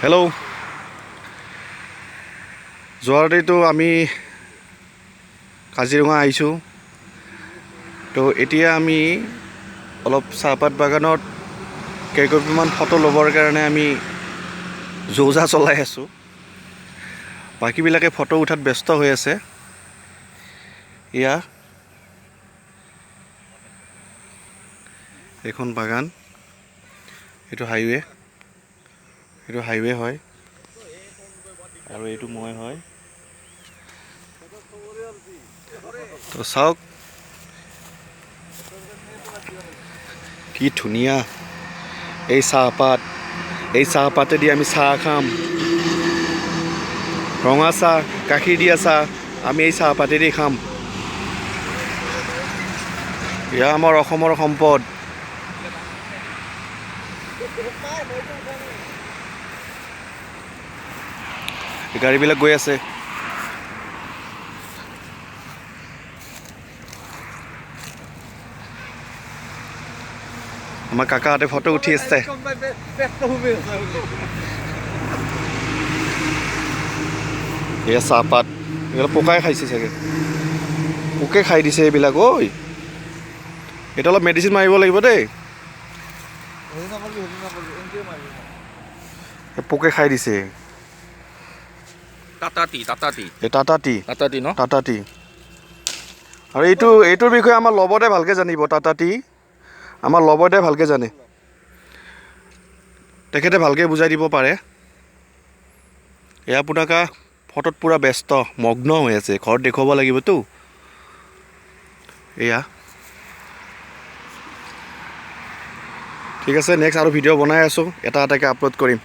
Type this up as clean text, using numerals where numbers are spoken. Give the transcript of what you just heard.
Hello' যোৱা ৰাতিটো আমি কাজিৰঙা আহিছোঁ। তো এতিয়া আমি অলপ চাহপাত বাগানত কেইকপিমান ফটো ল'বৰ কাৰণে আমি যো-জা চলাই আছোঁ। বাকীবিলাকে ফটো উঠাত ব্যস্ত হৈ আছে। এয়া এইখন বাগান, এইটো হাইৱে হয় আৰু এইটো মই হয়। তো চাওক কি ধুনীয়া এই চাহপাতেদি আমি চাহ খাম। ৰঙা চাহ, গাখীৰ দিয়া চাহ আমি এই চাহপাতেদি খাম। এয়া আমাৰ অসমৰ সম্পদ। গাড়ীবিলাক গৈ আছে। আমাৰ কাকাহঁতে ফটো উঠি আছে। এয়া চাহপাত, এইবিলাক পোকাই খাইছে চাগে, পোকে খাই দিছে এইবিলাক। ঐ এইটো অলপ মেডিচিন মাৰিব লাগিব দেই, পোকে খাই দিছে। টাটা টি ন? টাটা টি। আৰু এইটোৰ বিষয়ে আমাৰ লবতে ভালকৈ জানিব। টাটা টি আমাৰ লবতে ভালকৈ জানে, তেখেতে ভালকৈ বুজাই দিব পাৰে। এয়া পুনাকা ফটোত পূৰা ব্যস্ত, মগ্ন হৈ আছে। ঘৰত দেখুৱাব লাগিবতো। এয়া ঠিক আছে, নেক্সট আৰু ভিডিঅ' বনাই আছোঁ, এটা এটাকৈ আপলোড কৰিম।